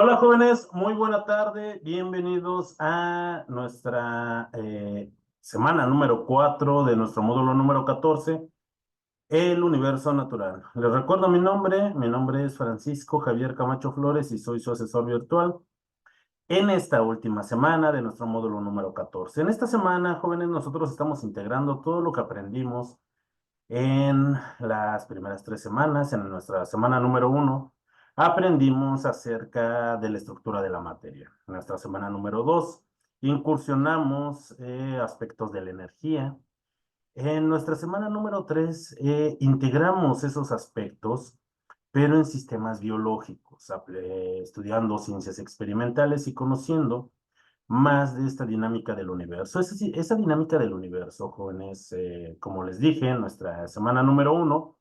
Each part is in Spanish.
Hola jóvenes, muy buena tarde, bienvenidos a nuestra semana número 4 de nuestro módulo número 14, el universo natural. Les recuerdo mi nombre es Francisco Javier Camacho Flores y soy su asesor virtual en esta última semana de nuestro módulo número 14. En esta semana, jóvenes, nosotros estamos integrando todo lo que aprendimos en las primeras 3 semanas. En nuestra semana número 1 aprendimos acerca de la estructura de la materia. En nuestra semana número 2 incursionamos aspectos de la energía. En nuestra semana número 3 integramos esos aspectos, pero en sistemas biológicos, estudiando ciencias experimentales y conociendo más de esta dinámica del universo. Esa dinámica del universo, jóvenes, como les dije, en nuestra semana número 1,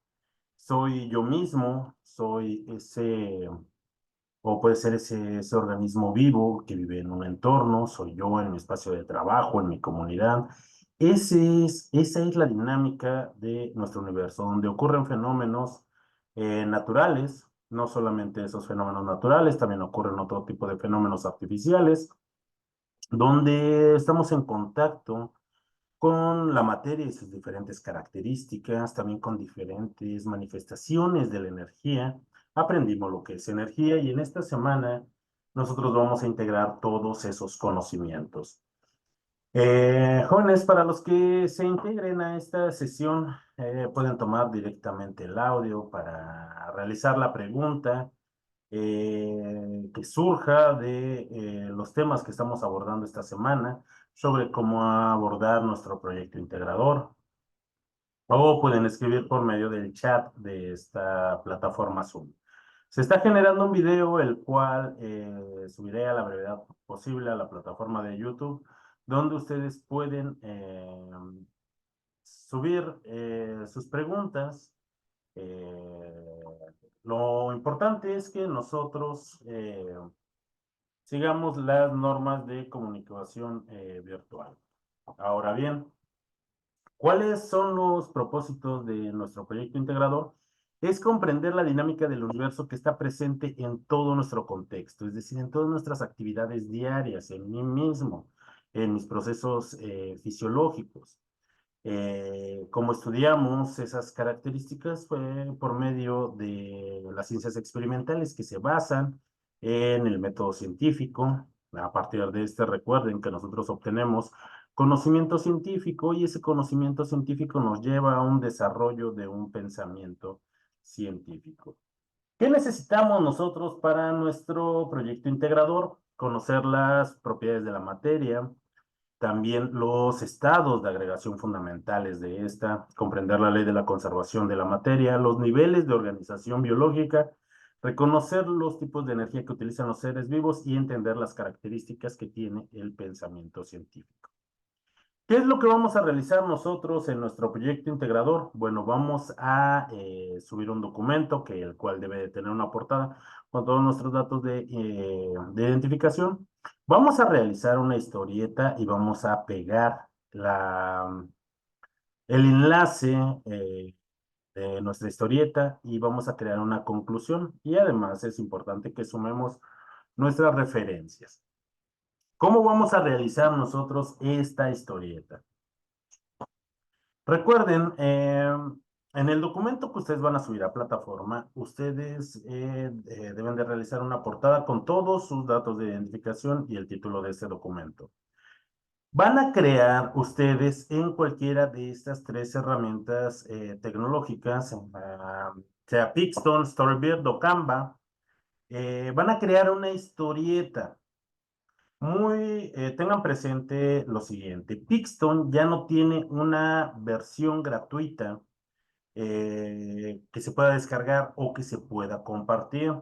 soy yo mismo, soy ese, o puede ser ese organismo vivo que vive en un entorno, soy yo en mi espacio de trabajo, en mi comunidad. Esa es la dinámica de nuestro universo, donde ocurren fenómenos naturales, no solamente esos fenómenos naturales, también ocurren otro tipo de fenómenos artificiales donde estamos en contacto con la materia y sus diferentes características, también con diferentes manifestaciones de la energía. Aprendimos lo que es energía y en esta semana nosotros vamos a integrar todos esos conocimientos. Jóvenes, para los que se integren a esta sesión, pueden tomar directamente el audio para realizar la pregunta que surja de los temas que estamos abordando esta semana sobre cómo abordar nuestro proyecto integrador, o pueden escribir por medio del chat de esta plataforma Zoom. Se está generando un video el cual subiré a la brevedad posible a la plataforma de YouTube, donde ustedes pueden subir sus preguntas. eh, lo importante es que nosotros sigamos las normas de comunicación virtual. Ahora bien, ¿cuáles son los propósitos de nuestro proyecto integrador? Es comprender la dinámica del universo que está presente en todo nuestro contexto, es decir, en todas nuestras actividades diarias, en mí mismo, en mis procesos fisiológicos. Como estudiamos esas características fue por medio de las ciencias experimentales que se basan en el método científico. A partir de este, recuerden que nosotros obtenemos conocimiento científico y ese conocimiento científico nos lleva a un desarrollo de un pensamiento científico. ¿Qué necesitamos nosotros para nuestro proyecto integrador? Conocer las propiedades de la materia, también los estados de agregación fundamentales de esta, comprender la ley de la conservación de la materia, los niveles de organización biológica, reconocer los tipos de energía que utilizan los seres vivos y entender las características que tiene el pensamiento científico. ¿Qué es lo que vamos a realizar nosotros en nuestro proyecto integrador? Bueno, vamos a subir un documento el cual debe de tener una portada con todos nuestros datos de identificación. Vamos a realizar una historieta y vamos a pegar el enlace de nuestra historieta y vamos a crear una conclusión. Y además es importante que sumemos nuestras referencias. ¿Cómo vamos a realizar nosotros esta historieta? Recuerden, en el documento que ustedes van a subir a plataforma, ustedes deben de realizar una portada con todos sus datos de identificación y el título de ese documento. Van a crear ustedes en cualquiera de estas 3 herramientas tecnológicas, sea Pixton, Storyboard o Canva, van a crear una historieta. Tengan presente lo siguiente, Pixton ya no tiene una versión gratuita que se pueda descargar o que se pueda compartir,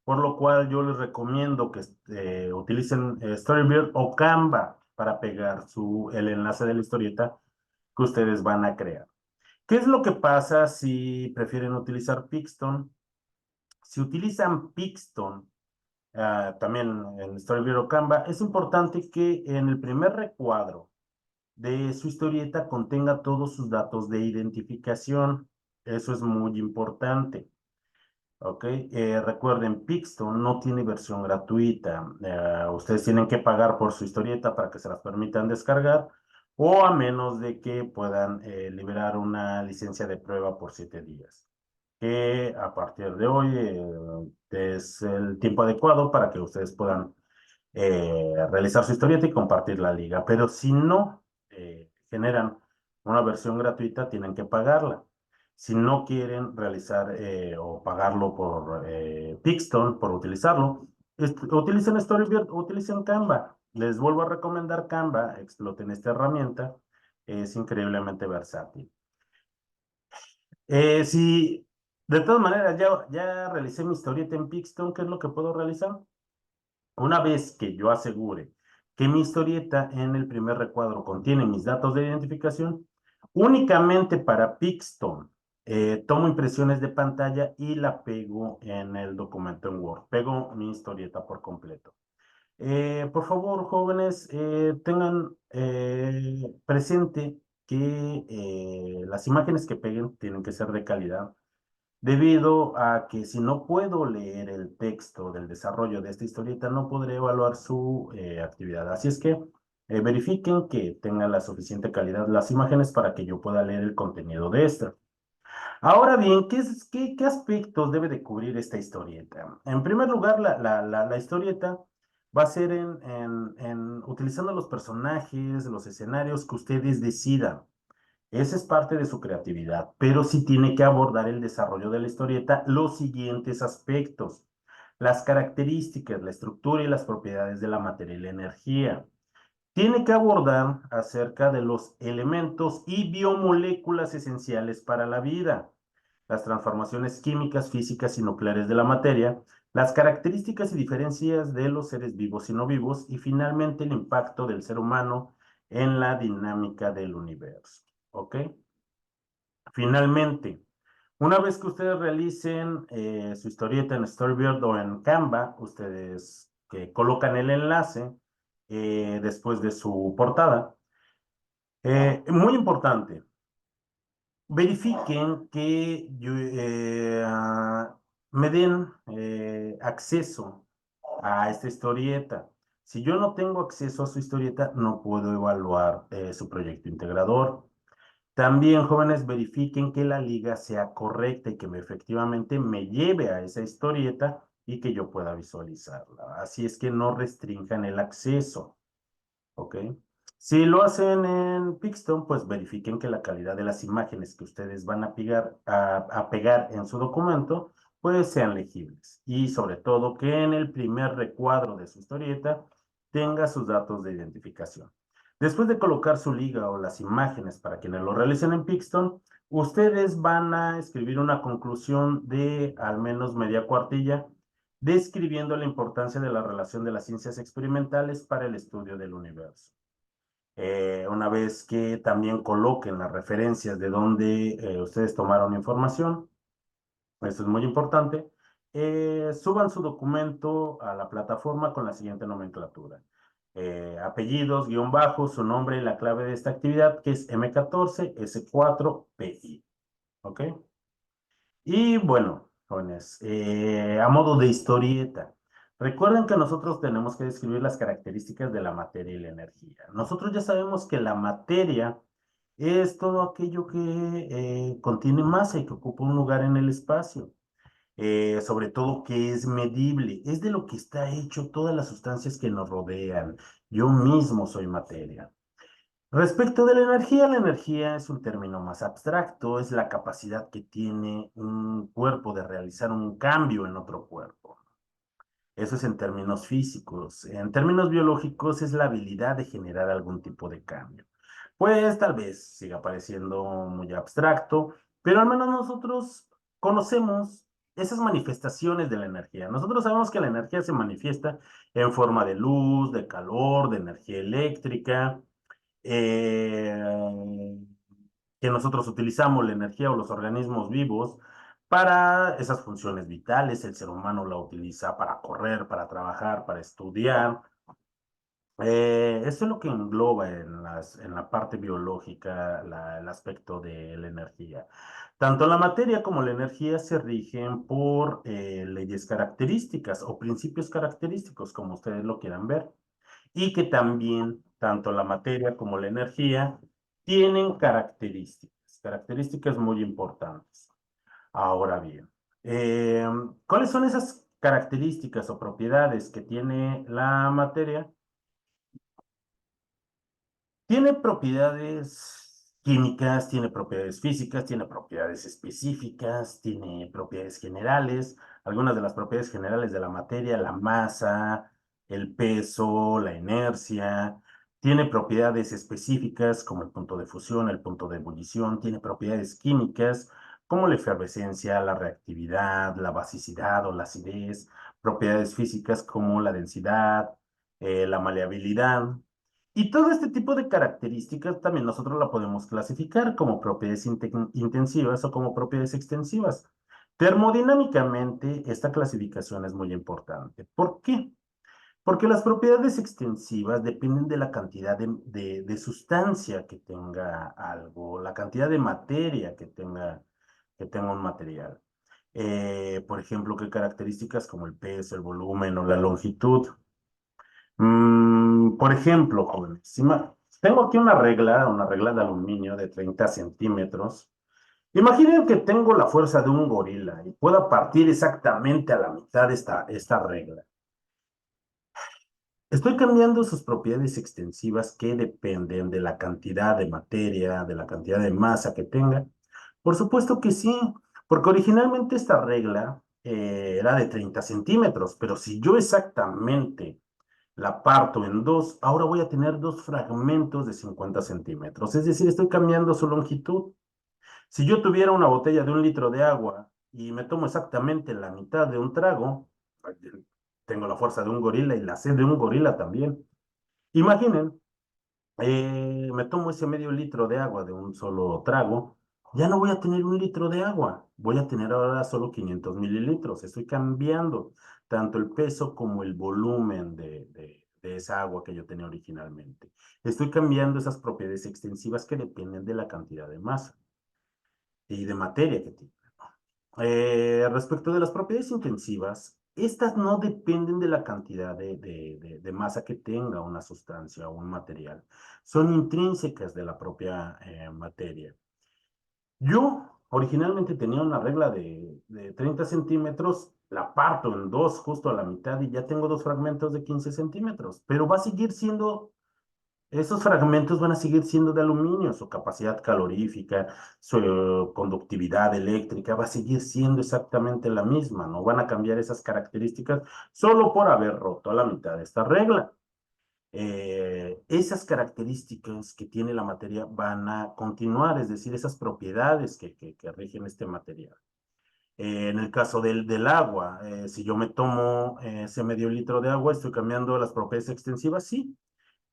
por lo cual yo les recomiendo que utilicen Storyboard o Canva para pegar el enlace de la historieta que ustedes van a crear. ¿Qué es lo que pasa si prefieren utilizar Pixton? Si utilizan Pixton, también en Storyboard o Canva, es importante que en el primer recuadro de su historieta contenga todos sus datos de identificación. Eso es muy importante. ¿ok? Recuerden, Pixton no tiene versión gratuita. Ustedes tienen que pagar por su historieta para que se las permitan descargar, o a menos de que puedan liberar una licencia de prueba por 7 días, que a partir de hoy es el tiempo adecuado para que ustedes puedan realizar su historieta y compartir la liga. Pero si no generan una versión gratuita, tienen que pagarla. Si no quieren realizar o pagarlo por Pixton, por utilizarlo, utilicen Storyboard, utilicen Canva. Les vuelvo a recomendar Canva, exploten esta herramienta, es increíblemente versátil. Si de todas maneras ya realicé mi historieta en Pixton, ¿qué es lo que puedo realizar? Una vez que yo asegure que mi historieta en el primer recuadro contiene mis datos de identificación, únicamente para Pixton tomo impresiones de pantalla y la pego en el documento en Word. Pego mi historieta por completo. Por favor, jóvenes, tengan presente que las imágenes que peguen tienen que ser de calidad, debido a que si no puedo leer el texto del desarrollo de esta historieta, no podré evaluar su actividad. Así es que verifiquen que tengan la suficiente calidad las imágenes para que yo pueda leer el contenido de esta. Ahora bien, ¿qué aspectos debe de cubrir esta historieta? En primer lugar, la historieta va a ser utilizando los personajes, los escenarios que ustedes decidan. Esa es parte de su creatividad, pero sí tiene que abordar el desarrollo de la historieta los siguientes aspectos: las características, la estructura y las propiedades de la materia y la energía. Tiene que abordar acerca de los elementos y biomoléculas esenciales para la vida, las transformaciones químicas, físicas y nucleares de la materia, las características y diferencias de los seres vivos y no vivos, y finalmente el impacto del ser humano en la dinámica del universo. ¿Ok? Finalmente, una vez que ustedes realicen su historieta en Storyboard o en Canva, ustedes que colocan el enlace después de su portada. Muy importante, verifiquen que me den acceso a esta historieta. Si yo no tengo acceso a su historieta, no puedo evaluar su proyecto integrador. También, jóvenes, verifiquen que la liga sea correcta y que efectivamente me lleve a esa historieta y que yo pueda visualizarla. Así es que no restrinjan el acceso, ¿ok? Si lo hacen en Pixton, pues verifiquen que la calidad de las imágenes que ustedes van a pegar en su documento, pues sean legibles. Y sobre todo que en el primer recuadro de su historieta tenga sus datos de identificación. Después de colocar su liga o las imágenes para quienes lo realicen en Pixton, ustedes van a escribir una conclusión de al menos media cuartilla, describiendo la importancia de la relación de las ciencias experimentales para el estudio del universo. Una vez que también coloquen las referencias de donde ustedes tomaron información, eso es muy importante, suban su documento a la plataforma con la siguiente nomenclatura: apellidos, guión bajo, su nombre y la clave de esta actividad, que es M14S4PI. ¿Ok? Y bueno, jóvenes, a modo de historieta, recuerden que nosotros tenemos que describir las características de la materia y la energía. Nosotros ya sabemos que la materia es todo aquello que contiene masa y que ocupa un lugar en el espacio. Sobre todo que es medible, es de lo que está hecho todas las sustancias que nos rodean. Yo mismo soy materia. Respecto de la energía es un término más abstracto, es la capacidad que tiene un cuerpo de realizar un cambio en otro cuerpo. Eso es en términos físicos. En términos biológicos es la habilidad de generar algún tipo de cambio. Pues tal vez siga pareciendo muy abstracto, pero al menos nosotros conocemos esas manifestaciones de la energía. Nosotros sabemos que la energía se manifiesta en forma de luz, de calor, de energía eléctrica, eh, que nosotros utilizamos la energía o los organismos vivos para esas funciones vitales. El ser humano la utiliza para correr, para trabajar, para estudiar. Eso es lo que engloba en la parte biológica el aspecto de la energía. Tanto la materia como la energía se rigen por leyes características o principios característicos, como ustedes lo quieran ver, y que también tanto la materia como la energía tienen características muy importantes. Ahora bien, eh, ¿cuáles son esas características o propiedades que tiene la materia? Tiene propiedades químicas, tiene propiedades físicas, tiene propiedades específicas, tiene propiedades generales. Algunas de las propiedades generales de la materia, la masa, el peso, la inercia. Tiene propiedades específicas como el punto de fusión, el punto de ebullición. Tiene propiedades químicas como la efervescencia, la reactividad, la basicidad o la acidez. Propiedades físicas como la densidad, la maleabilidad. Y todo este tipo de características también nosotros la podemos clasificar como propiedades intensivas o como propiedades extensivas. Termodinámicamente, esta clasificación es muy importante. ¿Por qué? Porque las propiedades extensivas dependen de la cantidad de sustancia que tenga algo, la cantidad de materia que tenga un material. Por ejemplo, qué características como el peso, el volumen o la longitud. Por ejemplo, jóvenes, tengo aquí una regla de aluminio de 30 centímetros. Imaginen que tengo la fuerza de un gorila y pueda partir exactamente a la mitad esta regla. Estoy cambiando sus propiedades extensivas que dependen de la cantidad de materia, de la cantidad de masa que tenga. Por supuesto que sí, porque originalmente esta regla era de 30 centímetros, pero si yo exactamente la parto en dos, ahora voy a tener dos fragmentos de 50 centímetros. Es decir, estoy cambiando su longitud. Si yo tuviera una botella de 1 litro de agua y me tomo exactamente la mitad de un trago, tengo la fuerza de un gorila y la sed de un gorila también. Imaginen, me tomo ese medio litro de agua de un solo trago, ya no voy a tener 1 litro de agua, voy a tener ahora solo 500 mililitros. Estoy cambiando tanto el peso como el volumen de esa agua que yo tenía originalmente. Estoy cambiando esas propiedades extensivas que dependen de la cantidad de masa y de materia que tiene. Respecto de las propiedades intensivas, estas no dependen de la cantidad de masa que tenga una sustancia o un material. Son intrínsecas de la propia materia. Yo originalmente tenía una regla de 30 centímetros, la parto en dos, justo a la mitad, y ya tengo dos fragmentos de 15 centímetros, pero va a seguir siendo esos fragmentos van a seguir siendo de aluminio, su capacidad calorífica, su conductividad eléctrica va a seguir siendo exactamente la misma, no van a cambiar esas características solo por haber roto a la mitad de esta regla. Esas características que tiene la materia van a continuar, es decir, esas propiedades que rigen este material. En el caso del agua, si yo me tomo ese medio litro de agua, estoy cambiando las propiedades extensivas, sí,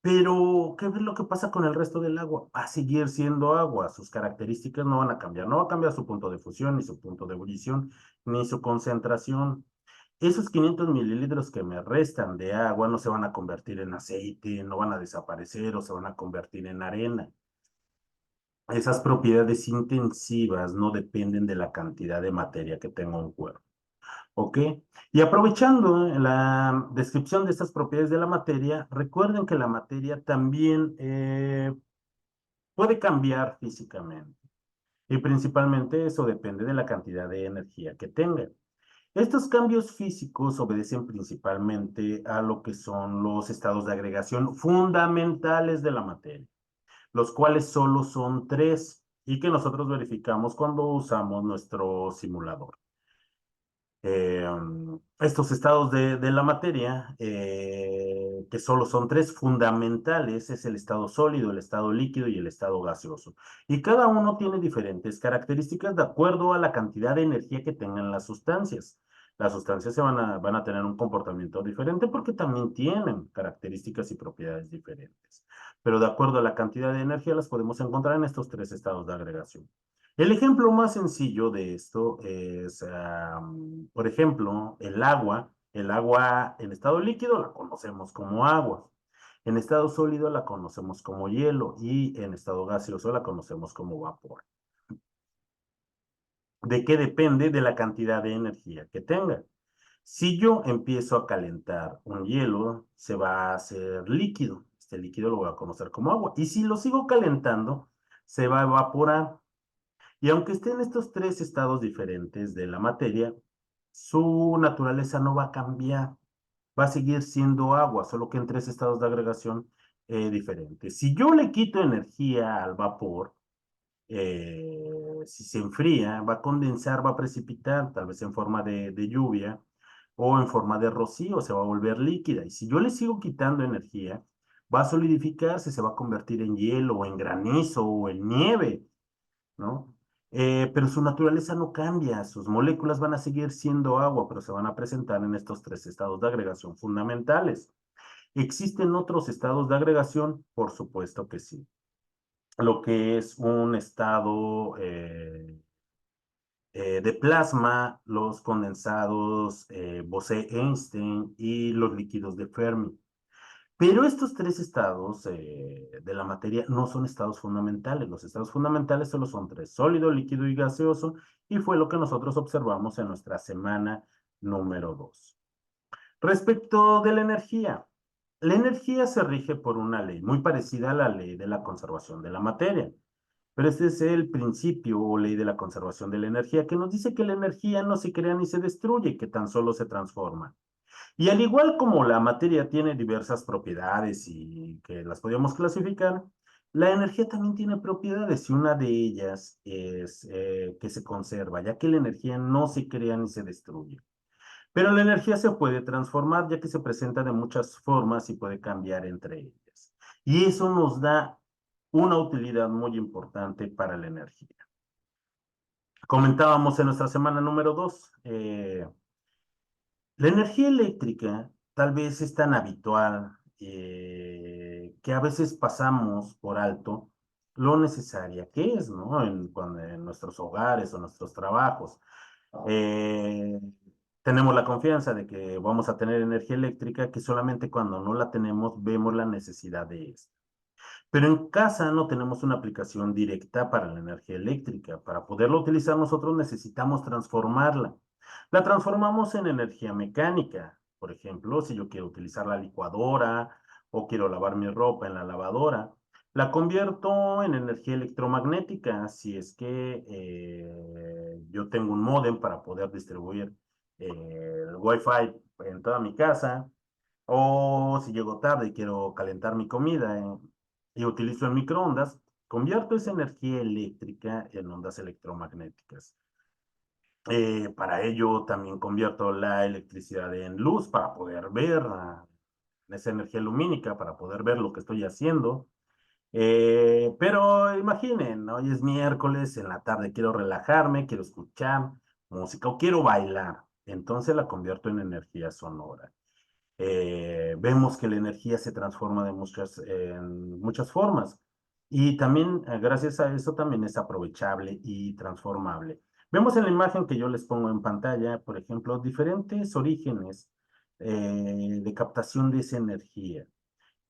pero, ¿qué es lo que pasa con el resto del agua? Va a seguir siendo agua, sus características no van a cambiar, no va a cambiar su punto de fusión, ni su punto de ebullición, ni su concentración. Esos 500 mililitros que me restan de agua no se van a convertir en aceite, no van a desaparecer o se van a convertir en arena. Esas propiedades intensivas no dependen de la cantidad de materia que tenga un cuerpo. ¿Ok? Y aprovechando la descripción de estas propiedades de la materia, recuerden que la materia también puede cambiar físicamente. Y principalmente eso depende de la cantidad de energía que tenga. Estos cambios físicos obedecen principalmente a lo que son los estados de agregación fundamentales de la materia, los cuales solo son tres y que nosotros verificamos cuando usamos nuestro simulador. Estos estados de la materia, que solo son tres fundamentales, es el estado sólido, el estado líquido y el estado gaseoso. Y cada uno tiene diferentes características de acuerdo a la cantidad de energía que tengan las sustancias. Las sustancias van a tener un comportamiento diferente porque también tienen características y propiedades diferentes. Pero de acuerdo a la cantidad de energía las podemos encontrar en estos tres estados de agregación. El ejemplo más sencillo de esto es, por ejemplo, el agua. El agua en estado líquido la conocemos como agua. En estado sólido la conocemos como hielo y en estado gaseoso la conocemos como vapor. ¿De qué depende? De la cantidad de energía que tenga. Si yo empiezo a calentar un hielo, se va a hacer líquido. Este líquido lo voy a conocer como agua. Y si lo sigo calentando, se va a evaporar. Y aunque esté en estos tres estados diferentes de la materia, su naturaleza no va a cambiar. Va a seguir siendo agua, solo que en tres estados de agregación diferentes. Si yo le quito energía al vapor, si se enfría, va a condensar, va a precipitar, tal vez en forma de lluvia o en forma de rocío, se va a volver líquida. Y si yo le sigo quitando energía, va a solidificarse, se va a convertir en hielo o en granizo o en nieve, ¿no? Pero su naturaleza no cambia, sus moléculas van a seguir siendo agua, pero se van a presentar en estos tres estados de agregación fundamentales. ¿Existen otros estados de agregación? Por supuesto que sí. Lo que es un estado de plasma, los condensados Bose-Einstein y los líquidos de Fermi. Pero estos tres estados de la materia no son estados fundamentales. Los estados fundamentales solo son tres: sólido, líquido y gaseoso, y fue lo que nosotros observamos en nuestra semana número 2. Respecto de la energía se rige por una ley muy parecida a la ley de la conservación de la materia. Pero este es el principio o ley de la conservación de la energía, que nos dice que la energía no se crea ni se destruye, que tan solo se transforma. Y al igual como la materia tiene diversas propiedades y que las podemos clasificar, la energía también tiene propiedades y una de ellas es que se conserva, ya que la energía no se crea ni se destruye. Pero la energía se puede transformar, ya que se presenta de muchas formas y puede cambiar entre ellas. Y eso nos da una utilidad muy importante para la energía. Comentábamos en nuestra semana número 2, la energía eléctrica tal vez es tan habitual que a veces pasamos por alto lo necesaria que es, ¿no? En nuestros hogares o nuestros trabajos. Eh, Tenemos la confianza de que vamos a tener energía eléctrica, que solamente cuando no la tenemos vemos la necesidad de esto. Pero en casa no tenemos una aplicación directa para la energía eléctrica. Para poderla utilizar nosotros necesitamos transformarla. La transformamos en energía mecánica. Por ejemplo, si yo quiero utilizar la licuadora o quiero lavar mi ropa en la lavadora, la convierto en energía electromagnética. Si es que yo tengo un módem para poder distribuir el Wi-Fi en toda mi casa, o si llego tarde y quiero calentar mi comida y utilizo el microondas, convierto esa energía eléctrica en ondas electromagnéticas. Para ello también convierto la electricidad en luz para poder ver esa energía lumínica, para poder ver lo que estoy haciendo. Pero imaginen, hoy es miércoles, en la tarde quiero relajarme, quiero escuchar música o quiero bailar. Entonces la convierto en energía sonora. Vemos que la energía se transforma en muchas formas y también gracias a eso también es aprovechable y transformable. Vemos en la imagen que yo les pongo en pantalla, por ejemplo, diferentes orígenes de captación de esa energía,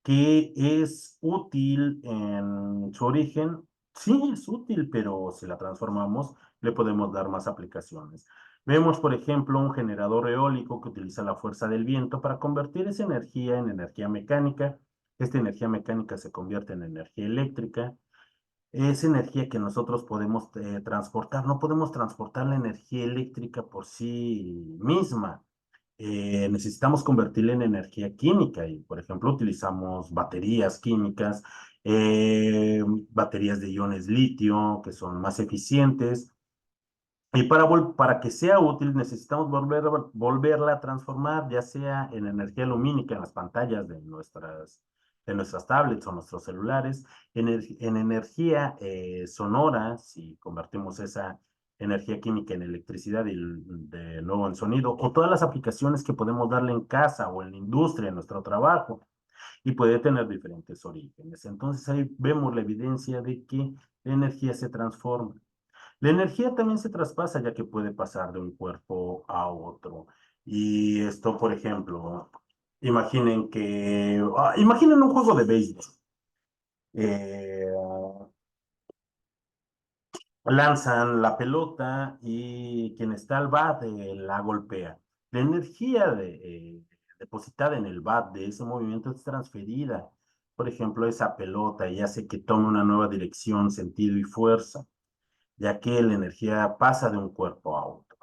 que es útil en su origen. Sí, es útil, pero si la transformamos, le podemos dar más aplicaciones. Vemos, por ejemplo, un generador eólico que utiliza la fuerza del viento para convertir esa energía en energía mecánica. Esta energía mecánica se convierte en energía eléctrica. Es energía que nosotros podemos transportar. No podemos transportar la energía eléctrica por sí misma. Necesitamos convertirla en energía química y, por ejemplo, utilizamos baterías químicas, baterías de iones litio que son más eficientes. Y para que sea útil necesitamos volverla a transformar, ya sea en energía lumínica en las pantallas de nuestras tablets o nuestros celulares, en energía sonora, si convertimos esa energía química en electricidad y de nuevo en sonido, o todas las aplicaciones que podemos darle en casa o en la industria, en nuestro trabajo, y puede tener diferentes orígenes. Entonces ahí vemos la evidencia de que la energía se transforma. La energía también se traspasa ya que puede pasar de un cuerpo a otro. Y esto, por ejemplo, Imaginen un juego de béisbol. Eh, Lanzan la pelota y quien está al bat la golpea. La energía depositada en el bat de ese movimiento es transferida, por ejemplo, a esa pelota y hace que tome una nueva dirección, sentido y fuerza, ya que la energía pasa de un cuerpo a otro,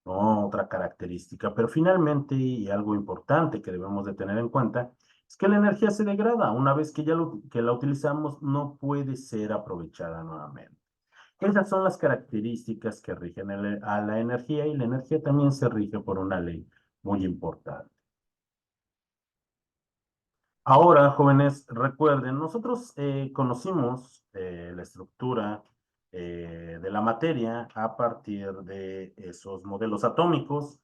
¿no? Otra característica. Pero finalmente, y algo importante que debemos de tener en cuenta, es que la energía se degrada. Una vez que que la utilizamos, no puede ser aprovechada nuevamente. Esas son las características que rigen a la energía y la energía también se rige por una ley muy importante. Ahora, jóvenes, recuerden, nosotros conocimos la estructura de la materia a partir de esos modelos atómicos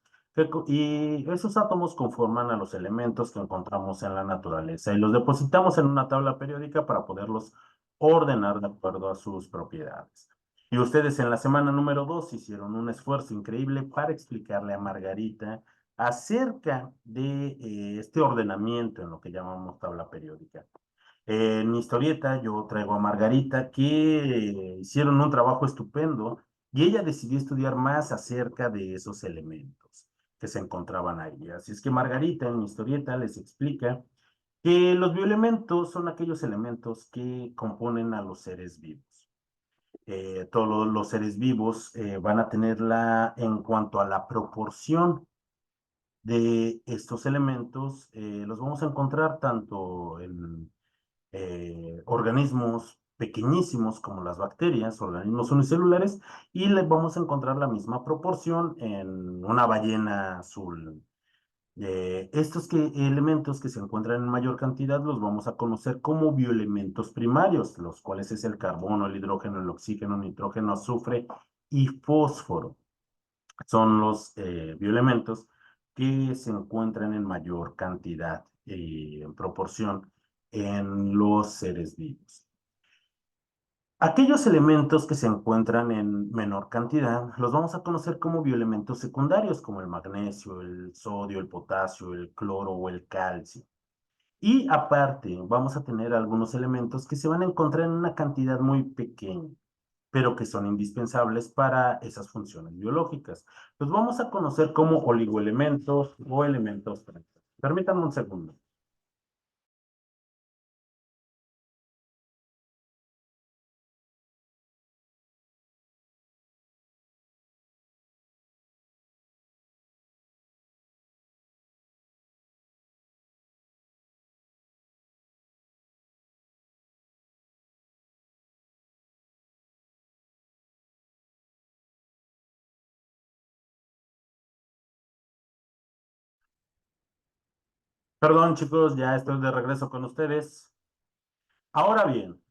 y esos átomos conforman a los elementos que encontramos en la naturaleza y los depositamos en una tabla periódica para poderlos ordenar de acuerdo a sus propiedades. Y ustedes en la semana número 2 hicieron un esfuerzo increíble para explicarle a Margarita acerca de este ordenamiento en lo que llamamos tabla periódica. En mi historieta yo traigo a Margarita que hicieron un trabajo estupendo y ella decidió estudiar más acerca de esos elementos que se encontraban ahí. Así es que Margarita en mi historieta les explica que los bioelementos son aquellos elementos que componen a los seres vivos. Todos los seres vivos van a tenerla en cuanto a la proporción de estos elementos, los vamos a encontrar tanto en organismos pequeñísimos como las bacterias, organismos unicelulares, y les vamos a encontrar la misma proporción en una ballena azul. Elementos que se encuentran en mayor cantidad los vamos a conocer como bioelementos primarios, los cuales es el carbono, el hidrógeno, el oxígeno, nitrógeno, azufre y fósforo. Son los bioelementos que se encuentran en mayor cantidad y en proporción en los seres vivos. Aquellos elementos que se encuentran en menor cantidad los vamos a conocer como bioelementos secundarios, como el magnesio, el sodio, el potasio, el cloro o el calcio. Y aparte, vamos a tener algunos elementos que se van a encontrar en una cantidad muy pequeña, pero que son indispensables para esas funciones biológicas. Los vamos a conocer como oligoelementos o elementos trancos. Permítanme un segundo. Perdón, chicos, ya estoy de regreso con ustedes. Ahora bien,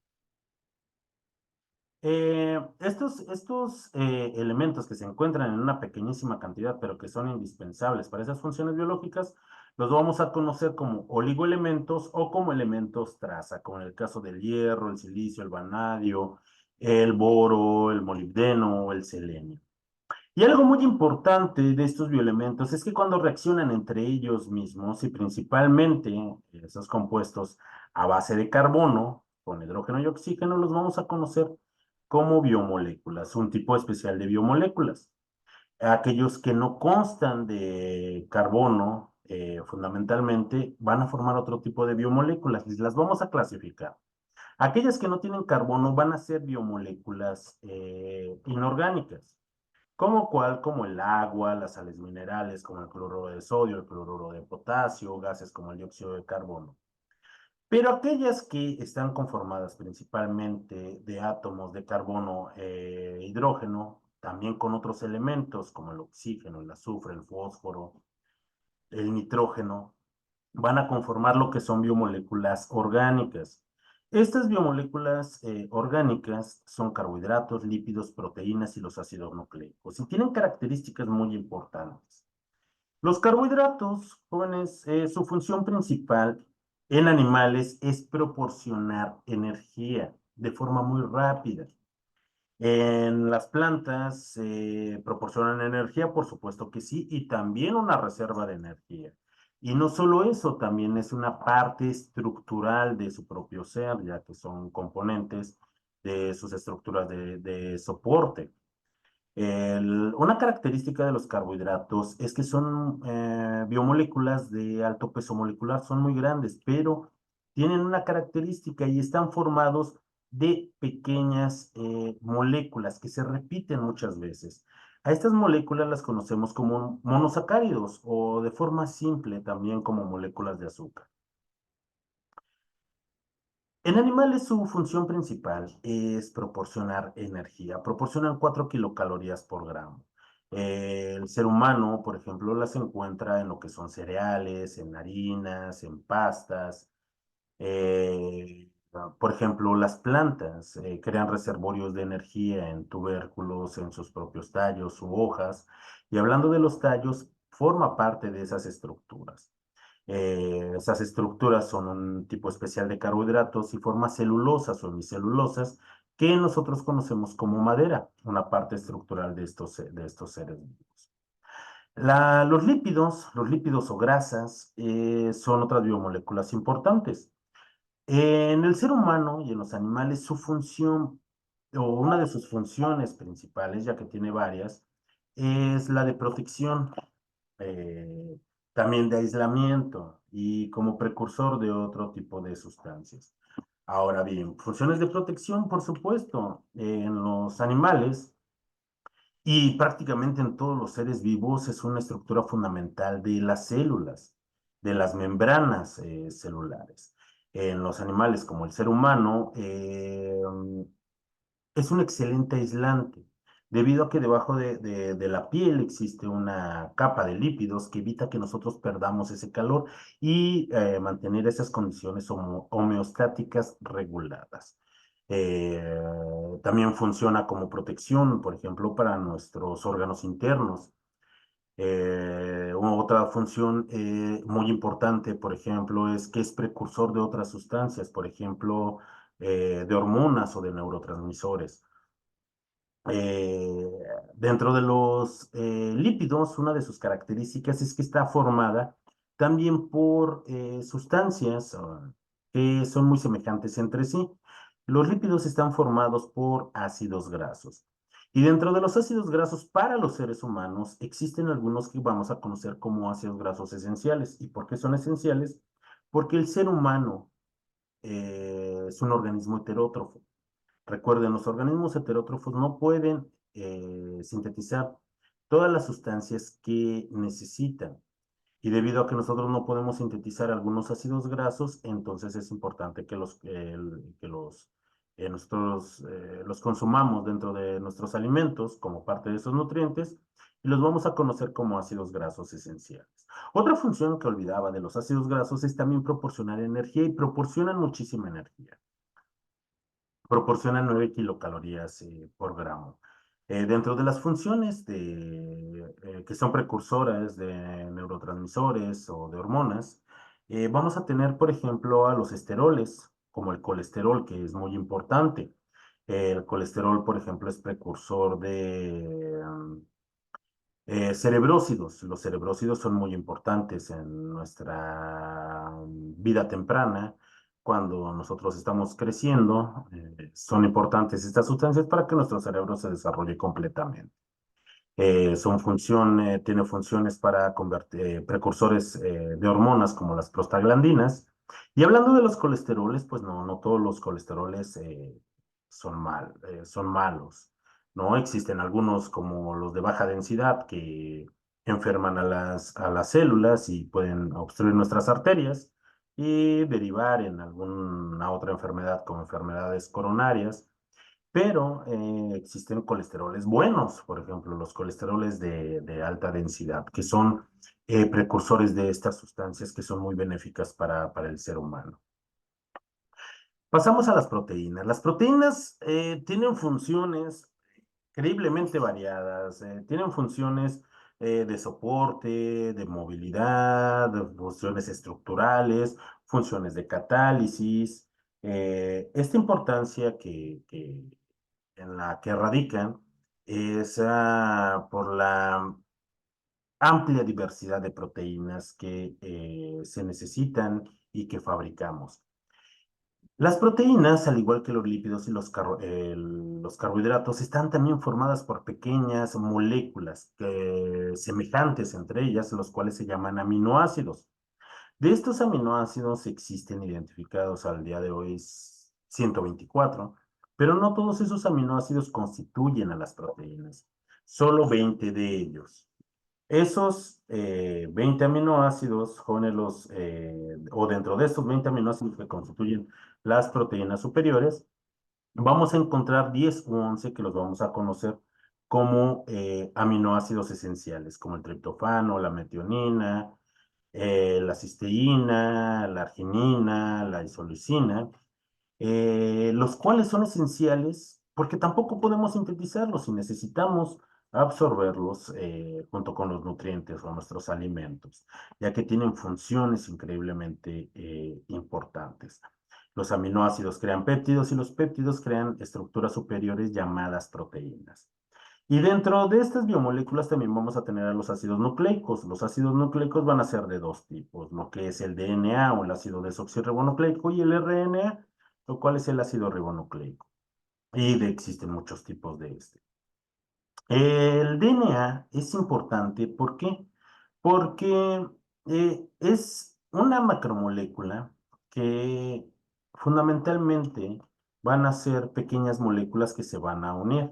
estos elementos que se encuentran en una pequeñísima cantidad, pero que son indispensables para esas funciones biológicas, los vamos a conocer como oligoelementos o como elementos traza, como en el caso del hierro, el silicio, el vanadio, el boro, el molibdeno o el selenio. Y algo muy importante de estos bioelementos es que cuando reaccionan entre ellos mismos y principalmente esos compuestos a base de carbono, con hidrógeno y oxígeno, los vamos a conocer como biomoléculas, un tipo especial de biomoléculas. Aquellos que no constan de carbono, fundamentalmente, van a formar otro tipo de biomoléculas y las vamos a clasificar. Aquellas que no tienen carbono van a ser biomoléculas inorgánicas. ¿Como cuál? Como el agua, las sales minerales, como el cloruro de sodio, el cloruro de potasio, gases como el dióxido de carbono. Pero aquellas que están conformadas principalmente de átomos de carbono e hidrógeno, también con otros elementos como el oxígeno, el azufre, el fósforo, el nitrógeno, van a conformar lo que son biomoléculas orgánicas. Estas biomoléculas orgánicas son carbohidratos, lípidos, proteínas y los ácidos nucleicos y tienen características muy importantes. Los carbohidratos, jóvenes, su función principal en animales es proporcionar energía de forma muy rápida. En las plantas proporcionan energía, por supuesto que sí, y también una reserva de energía. Y no solo eso, también es una parte estructural de su propio ser, ya que son componentes de sus estructuras de soporte. Una característica de los carbohidratos es que son biomoléculas de alto peso molecular, son muy grandes, pero tienen una característica y están formados de pequeñas moléculas que se repiten muchas veces. A estas moléculas las conocemos como monosacáridos o de forma simple también como moléculas de azúcar. En animales su función principal es proporcionar energía. Proporcionan 4 kilocalorías por gramo. El ser humano, por ejemplo, las encuentra en lo que son cereales, en harinas, en pastas. Por ejemplo, las plantas crean reservorios de energía en tubérculos, en sus propios tallos u hojas. Y hablando de los tallos, forma parte de esas estructuras. Esas estructuras son un tipo especial de carbohidratos y formas celulosas o hemicelulosas que nosotros conocemos como madera, una parte estructural de estos seres vivos. Los lípidos o grasas, son otras biomoléculas importantes. En el ser humano y en los animales, su función o una de sus funciones principales, ya que tiene varias, es la de protección, eh, también de aislamiento y como precursor de otro tipo de sustancias. Ahora bien, funciones de protección, por supuesto, en los animales y prácticamente en todos los seres vivos es una estructura fundamental de las células, de las membranas celulares. En los animales como el ser humano, es un excelente aislante, debido a que debajo de la piel existe una capa de lípidos que evita que nosotros perdamos ese calor y mantener esas condiciones homeostáticas reguladas. Eh, También funciona como protección, por ejemplo, para nuestros órganos internos. Otra función muy importante, por ejemplo, es que es precursor de otras sustancias, por ejemplo, de hormonas o de neurotransmisores. Eh, Dentro de los lípidos, una de sus características es que está formada también por sustancias que son muy semejantes entre sí. Los lípidos están formados por ácidos grasos. Y dentro de los ácidos grasos para los seres humanos existen algunos que vamos a conocer como ácidos grasos esenciales. ¿Y por qué son esenciales? Porque el ser humano es un organismo heterótrofo. Recuerden, los organismos heterótrofos no pueden sintetizar todas las sustancias que necesitan. Y debido a que nosotros no podemos sintetizar algunos ácidos grasos, entonces es importante que nosotros los consumamos dentro de nuestros alimentos como parte de esos nutrientes y los vamos a conocer como ácidos grasos esenciales. Otra función que olvidaba de los ácidos grasos es también proporcionar energía y proporcionan muchísima energía. Proporcionan 9 kilocalorías por gramo. Dentro de las funciones que son precursoras de neurotransmisores o de hormonas, vamos a tener, por ejemplo, a los esteroles, como el colesterol, que es muy importante. El colesterol, por ejemplo, es precursor de cerebrósidos. Los cerebrósidos son muy importantes en nuestra vida temprana. Cuando nosotros estamos creciendo, son importantes estas sustancias para que nuestro cerebro se desarrolle completamente. Tiene funciones para convertir precursores de hormonas como las prostaglandinas. Y hablando de los colesteroles, pues no todos los colesteroles son malos. ¿No? Existen algunos como los de baja densidad que enferman a a las células y pueden obstruir nuestras arterias y derivar en alguna otra enfermedad como enfermedades coronarias. Pero existen colesteroles buenos, por ejemplo, los colesteroles de alta densidad, que son precursores de estas sustancias que son muy benéficas para el ser humano. Pasamos a las proteínas. Las proteínas tienen funciones increíblemente variadas. Tienen funciones de soporte, de movilidad, de funciones estructurales, funciones de catálisis. Esta importancia en la que radican es por amplia diversidad de proteínas que se necesitan y que fabricamos. Las proteínas, al igual que los lípidos y los carbohidratos, están también formadas por pequeñas moléculas semejantes entre ellas, los cuales se llaman aminoácidos. De estos aminoácidos existen identificados al día de hoy 124, pero no todos esos aminoácidos constituyen a las proteínas, solo 20 de ellos. Esos 20 aminoácidos, o dentro de estos 20 aminoácidos que constituyen las proteínas superiores, vamos a encontrar 10 u 11 que los vamos a conocer como aminoácidos esenciales, como el triptofano, la metionina, la cisteína, la arginina, la isoleucina, los cuales son esenciales porque tampoco podemos sintetizarlos y necesitamos absorberlos junto con los nutrientes o nuestros alimentos, ya que tienen funciones increíblemente importantes. Los aminoácidos crean péptidos y los péptidos crean estructuras superiores llamadas proteínas. Y dentro de estas biomoléculas también vamos a tener a los ácidos nucleicos. Los ácidos nucleicos van a ser de dos tipos, lo que es el DNA o el ácido desoxirribonucleico y el RNA, lo cual es el ácido ribonucleico. Y existen muchos tipos de este. El DNA es importante, ¿por qué? Porque es una macromolécula que fundamentalmente van a ser pequeñas moléculas que se van a unir.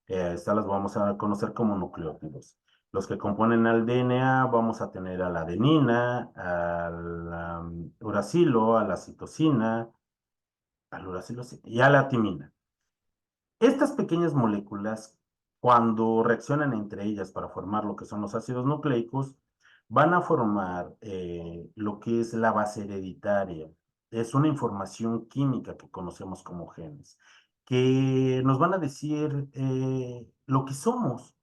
Estas las vamos a conocer como nucleótidos. Los que componen al DNA vamos a tener a la adenina, al uracilo, a la citosina, al uracilo y a la timina. Estas pequeñas moléculas, cuando reaccionan entre ellas para formar lo que son los ácidos nucleicos, van a formar lo que es la base hereditaria. Es una información química que conocemos como genes, que nos van a decir lo que somos,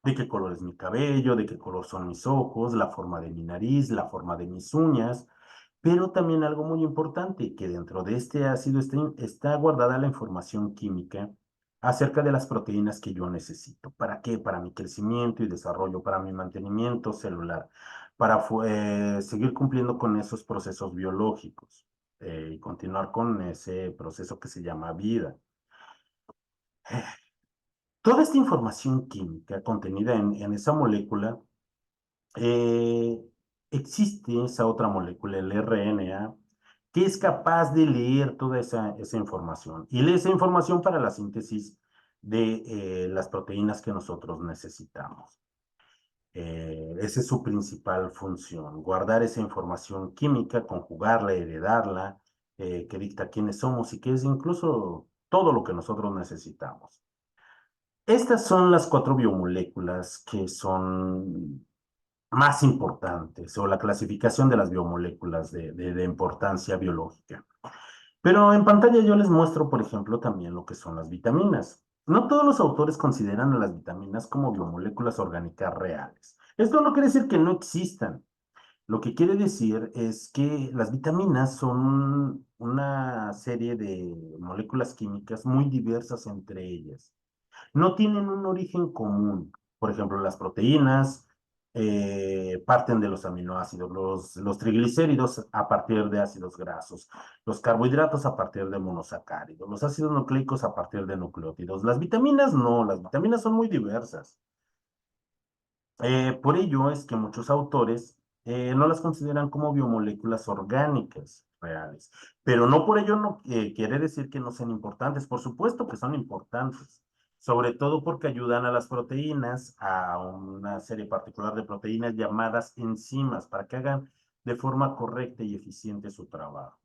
de qué color es mi cabello, de qué color son mis ojos, la forma de mi nariz, la forma de mis uñas, pero también algo muy importante, que dentro de este ácido está guardada la información química acerca de las proteínas que yo necesito. ¿Para qué? Para mi crecimiento y desarrollo, para mi mantenimiento celular, para seguir cumpliendo con esos procesos biológicos y continuar con ese proceso que se llama vida. Toda esta información química contenida en esa molécula, eh, existe esa otra molécula, el RNA, que es capaz de leer toda esa información y lee esa información para la síntesis de las proteínas que nosotros necesitamos. Esa es su principal función, guardar esa información química, conjugarla, heredarla, que dicta quiénes somos y que es incluso todo lo que nosotros necesitamos. Estas son las 4 biomoléculas que son más importantes, o la clasificación de las biomoléculas de importancia biológica. Pero en pantalla yo les muestro, por ejemplo, también lo que son las vitaminas. No todos los autores consideran a las vitaminas como biomoléculas orgánicas reales. Esto no quiere decir que no existan. Lo que quiere decir es que las vitaminas son una serie de moléculas químicas muy diversas entre ellas. No tienen un origen común. Por ejemplo, las proteínas parten de los aminoácidos, los triglicéridos a partir de ácidos grasos, los carbohidratos a partir de monosacáridos, los ácidos nucleicos a partir de nucleótidos. Las vitaminas no, las vitaminas son muy diversas. Por ello es que muchos autores no las consideran como biomoléculas orgánicas reales, pero no por ello no quiere decir que no sean importantes. Por supuesto que son importantes, sobre todo porque ayudan a las proteínas, a una serie particular de proteínas llamadas enzimas, para que hagan de forma correcta y eficiente su trabajo.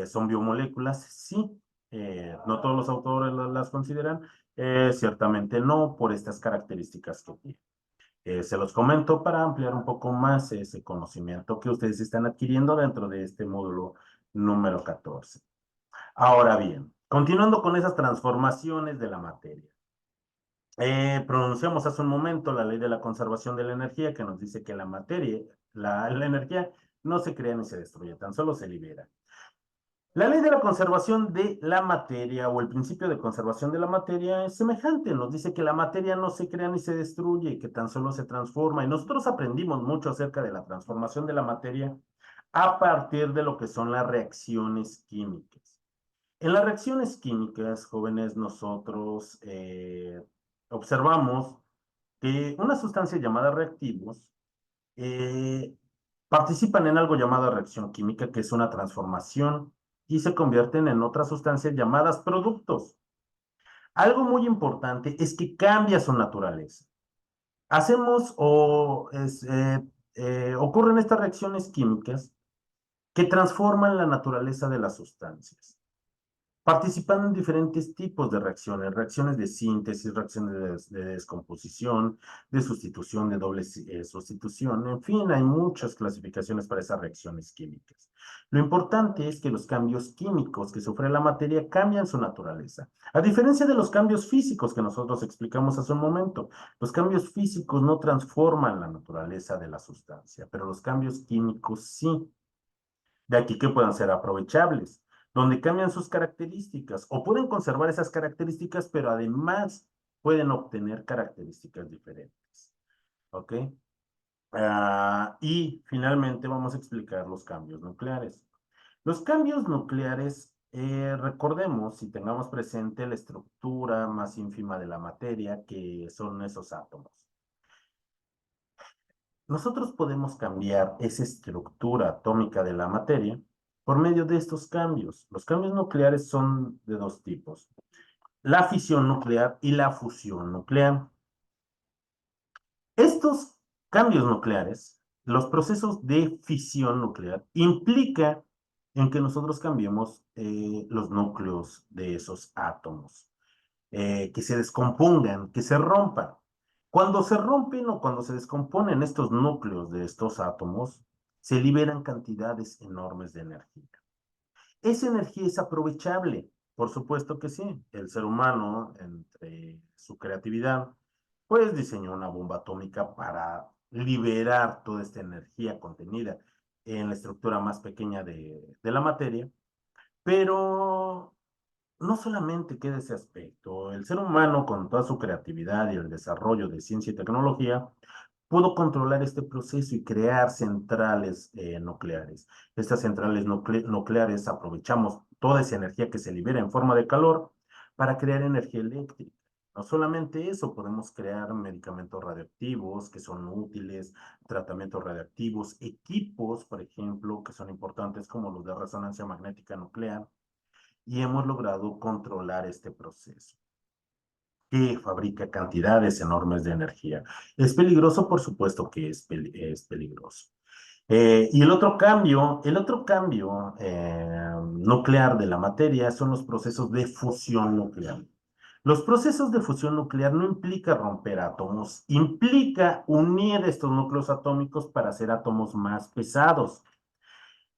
¿Son biomoléculas? Sí. No todos los autores las consideran, ciertamente no, por estas características que tienen. Se los comento para ampliar un poco más ese conocimiento que ustedes están adquiriendo dentro de este módulo número 14. Ahora bien, continuando con esas transformaciones de la materia. Pronunciamos hace un momento la ley de la conservación de la energía, que nos dice que la materia, la energía no se crea ni se destruye, tan solo se libera. La ley de la conservación de la materia o el principio de conservación de la materia es semejante. Nos dice que la materia no se crea ni se destruye, que tan solo se transforma. Y nosotros aprendimos mucho acerca de la transformación de la materia a partir de lo que son las reacciones químicas. En las reacciones químicas, jóvenes, nosotros observamos que una sustancia llamada reactivos eh, participan en algo llamado reacción química, que es una transformación, y se convierten en otras sustancias llamadas productos. Algo muy importante es que cambia su naturaleza. Hacemos ocurren estas reacciones químicas que transforman la naturaleza de las sustancias. Participan en diferentes tipos de reacciones, reacciones de síntesis, reacciones de descomposición, de sustitución, de doble sustitución, en fin, hay muchas clasificaciones para esas reacciones químicas. Lo importante es que los cambios químicos que sufre la materia cambian su naturaleza. A diferencia de los cambios físicos que nosotros explicamos hace un momento, los cambios físicos no transforman la naturaleza de la sustancia, pero los cambios químicos sí. De aquí que puedan ser aprovechables, donde cambian sus características o pueden conservar esas características, pero además pueden obtener características diferentes. ¿Ok? Y finalmente vamos a explicar los cambios nucleares. Los cambios nucleares, recordemos y tengamos presente la estructura más ínfima de la materia, que son esos átomos. Nosotros podemos cambiar esa estructura atómica de la materia por medio de estos cambios. Los cambios nucleares son de dos tipos: la fisión nuclear y la fusión nuclear. Estos cambios nucleares, los procesos de fisión nuclear, implica en que nosotros cambiemos los núcleos de esos átomos, que se descompongan, que se rompan. Cuando se rompen o cuando se descomponen estos núcleos de estos átomos, se liberan cantidades enormes de energía. Esa energía es aprovechable, por supuesto que sí. El ser humano, entre su creatividad, pues diseñó una bomba atómica para liberar toda esta energía contenida en la estructura más pequeña de la materia, pero no solamente queda ese aspecto. El ser humano, con toda su creatividad y el desarrollo de ciencia y tecnología, pudo controlar este proceso y crear centrales nucleares. Estas centrales nucleares aprovechamos toda esa energía que se libera en forma de calor para crear energía eléctrica. No solamente eso, podemos crear medicamentos radioactivos que son útiles, tratamientos radioactivos, equipos, por ejemplo, que son importantes como los de resonancia magnética nuclear, y hemos logrado controlar este proceso que fabrica cantidades enormes de energía. ¿Es peligroso? Por supuesto que es peligroso. Y el otro cambio nuclear de la materia son los procesos de fusión nuclear. Los procesos de fusión nuclear no implica romper átomos, implica unir estos núcleos atómicos para hacer átomos más pesados.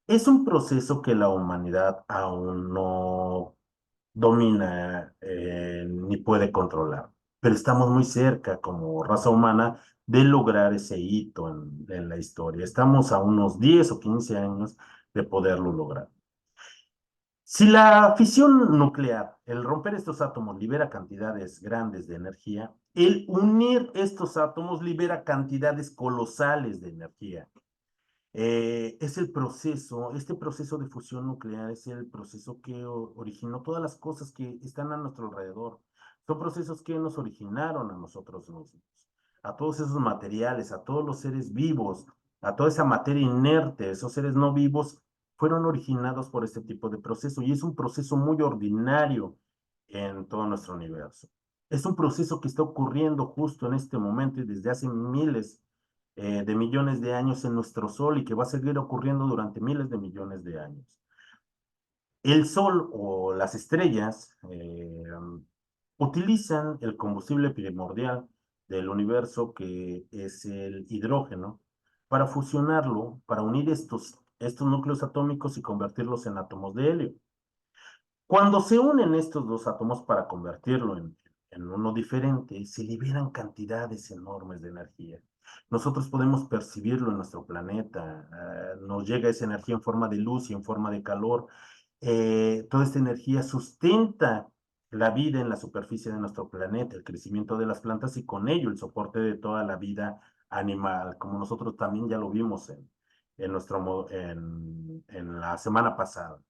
Es un proceso que la humanidad aún no domina ni puede controlar, pero estamos muy cerca como raza humana de lograr ese hito en la historia. Estamos a unos 10 o 15 años de poderlo lograr. Si la fisión nuclear, el romper estos átomos, libera cantidades grandes de energía, el unir estos átomos libera cantidades colosales de energía. Es el proceso, este proceso de fusión nuclear es el proceso que originó todas las cosas que están a nuestro alrededor. Son procesos que nos originaron a nosotros mismos, a todos esos materiales, a todos los seres vivos, a toda esa materia inerte, esos seres no vivos, fueron originados por este tipo de proceso y es un proceso muy ordinario en todo nuestro universo. Es un proceso que está ocurriendo justo en este momento y desde hace miles de millones de años en nuestro Sol y que va a seguir ocurriendo durante miles de millones de años. El Sol o las estrellas utilizan el combustible primordial del universo, que es el hidrógeno, para fusionarlo, para unir estos núcleos atómicos y convertirlos en átomos de helio. Cuando se unen estos dos átomos para convertirlo en uno diferente, se liberan cantidades enormes de energía. Nosotros podemos percibirlo en nuestro planeta, nos llega esa energía en forma de luz y en forma de calor. toda esta energía sustenta la vida en la superficie de nuestro planeta, el crecimiento de las plantas y con ello el soporte de toda la vida animal, como nosotros también ya lo vimos en la semana pasada.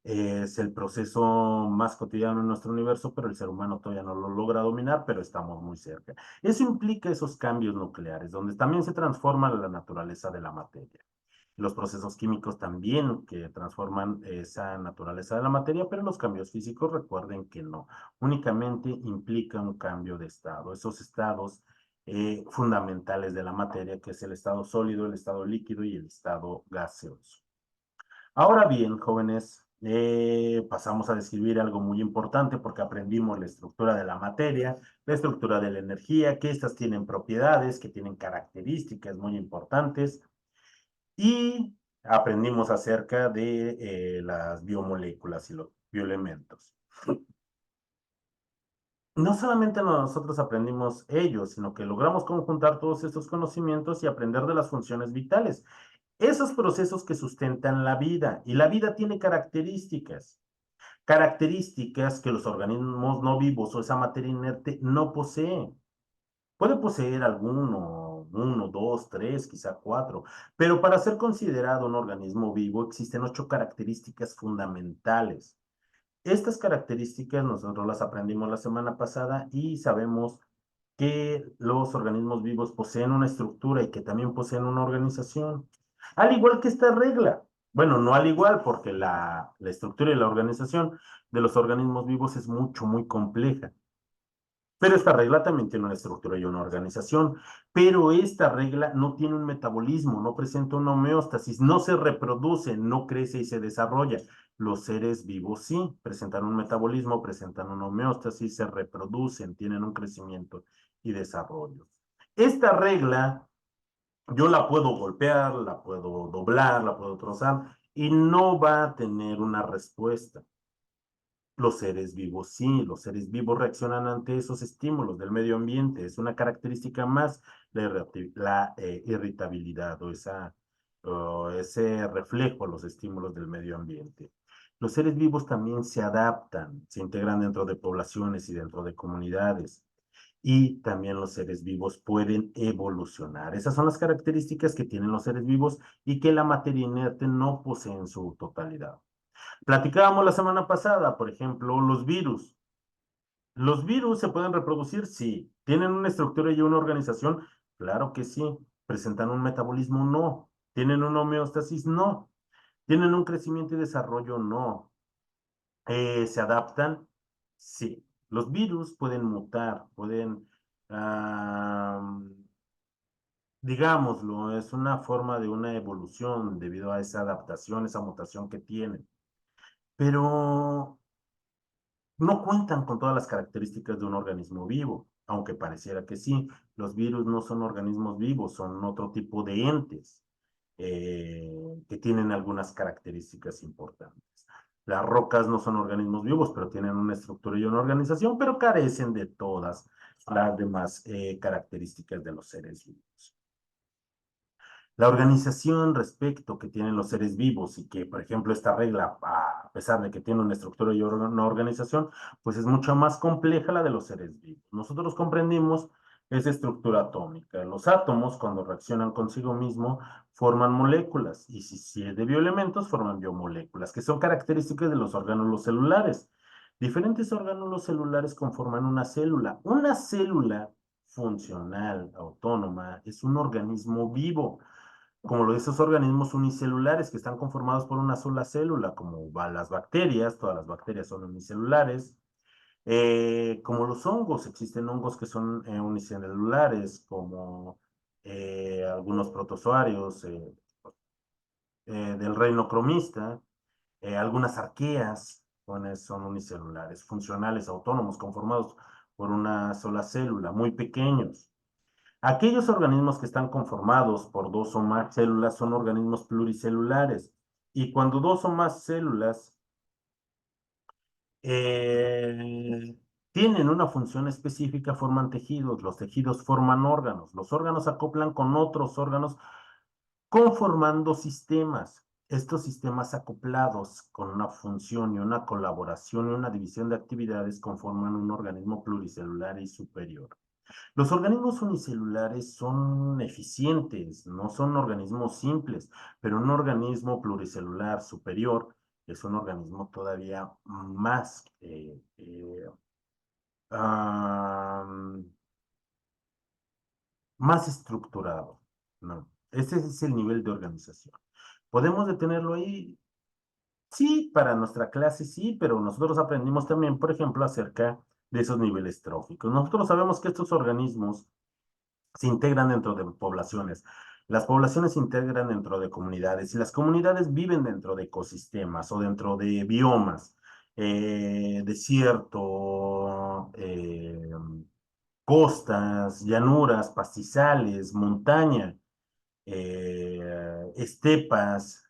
Es el proceso más cotidiano en nuestro universo, pero el ser humano todavía no lo logra dominar, pero estamos muy cerca. Eso implica esos cambios nucleares, donde también se transforma la naturaleza de la materia. Los procesos químicos también que transforman esa naturaleza de la materia, pero los cambios físicos recuerden que no, únicamente implica un cambio de estado. Esos estados fundamentales de la materia, que es el estado sólido, el estado líquido y el estado gaseoso. Ahora bien, jóvenes, pasamos a describir algo muy importante porque aprendimos la estructura de la materia, la estructura de la energía, que estas tienen propiedades, que tienen características muy importantes y aprendimos acerca de las biomoléculas y los bioelementos. No solamente nosotros aprendimos ellos, sino que logramos conjuntar todos estos conocimientos y aprender de las funciones vitales. Esos procesos que sustentan la vida, y la vida tiene características que los organismos no vivos o esa materia inerte no poseen. Puede poseer uno, dos, tres, quizá cuatro, pero para ser considerado un organismo vivo existen 8 características fundamentales. Estas características nosotros las aprendimos la semana pasada y sabemos que los organismos vivos poseen una estructura y que también poseen una organización. Al igual que esta regla. Bueno, no al igual, porque la estructura y la organización de los organismos vivos es muy compleja. Pero esta regla también tiene una estructura y una organización. Pero esta regla no tiene un metabolismo, no presenta una homeostasis, no se reproduce, no crece y se desarrolla. Los seres vivos sí, presentan un metabolismo, presentan una homeostasis, se reproducen, tienen un crecimiento y desarrollo. Esta regla yo la puedo golpear, la puedo doblar, la puedo trozar y no va a tener una respuesta. Los seres vivos sí, los seres vivos reaccionan ante esos estímulos del medio ambiente. Es una característica más la irritabilidad o ese reflejo a los estímulos del medio ambiente. Los seres vivos también se adaptan, se integran dentro de poblaciones y dentro de comunidades. Y también los seres vivos pueden evolucionar. Esas son las características que tienen los seres vivos y que la materia inerte no posee en su totalidad. Platicábamos la semana pasada, por ejemplo, los virus. ¿Los virus se pueden reproducir? Sí. ¿Tienen una estructura y una organización? Claro que sí. ¿Presentan un metabolismo? No. ¿Tienen una homeostasis? No. ¿Tienen un crecimiento y desarrollo? No. ¿Se adaptan? Sí. Los virus pueden mutar, pueden, digámoslo, es una forma de una evolución debido a esa adaptación, esa mutación que tienen. Pero no cuentan con todas las características de un organismo vivo, aunque pareciera que sí. Los virus no son organismos vivos, son otro tipo de entes que tienen algunas características importantes. Las rocas no son organismos vivos, pero tienen una estructura y una organización, pero carecen de todas las demás características de los seres vivos. La organización respecto que tienen los seres vivos y que, por ejemplo, esta regla, a pesar de que tiene una estructura y una organización, pues es mucho más compleja la de los seres vivos. Nosotros comprendimos esa estructura atómica. Los átomos, cuando reaccionan consigo mismo, forman moléculas y si es de bioelementos, forman biomoléculas, que son características de los orgánulos celulares. Diferentes orgánulos celulares conforman una célula. Una célula funcional, autónoma, es un organismo vivo como lo de esos organismos unicelulares que están conformados por una sola célula, como las bacterias, todas las bacterias son unicelulares, como los hongos, existen hongos que son unicelulares, como algunos protozoarios del reino cromista, algunas arqueas son unicelulares, funcionales, autónomos, conformados por una sola célula, muy pequeños. Aquellos organismos que están conformados por dos o más células son organismos pluricelulares. Y cuando dos o más células tienen una función específica, forman tejidos. Los tejidos forman órganos. Los órganos acoplan con otros órganos conformando sistemas. Estos sistemas acoplados con una función y una colaboración y una división de actividades conforman un organismo pluricelular y superior. Los organismos unicelulares son eficientes, no son organismos simples, pero un organismo pluricelular superior es un organismo todavía más am, más estructurado, ¿no? Ese es el nivel de organización. ¿Podemos detenerlo ahí? Sí, para nuestra clase sí, pero nosotros aprendimos también, por ejemplo, acerca de esos niveles tróficos. Nosotros sabemos que estos organismos se integran dentro de poblaciones. Las poblaciones se integran dentro de comunidades y las comunidades viven dentro de ecosistemas o dentro de biomas, desierto, costas, llanuras, pastizales, montaña, estepas,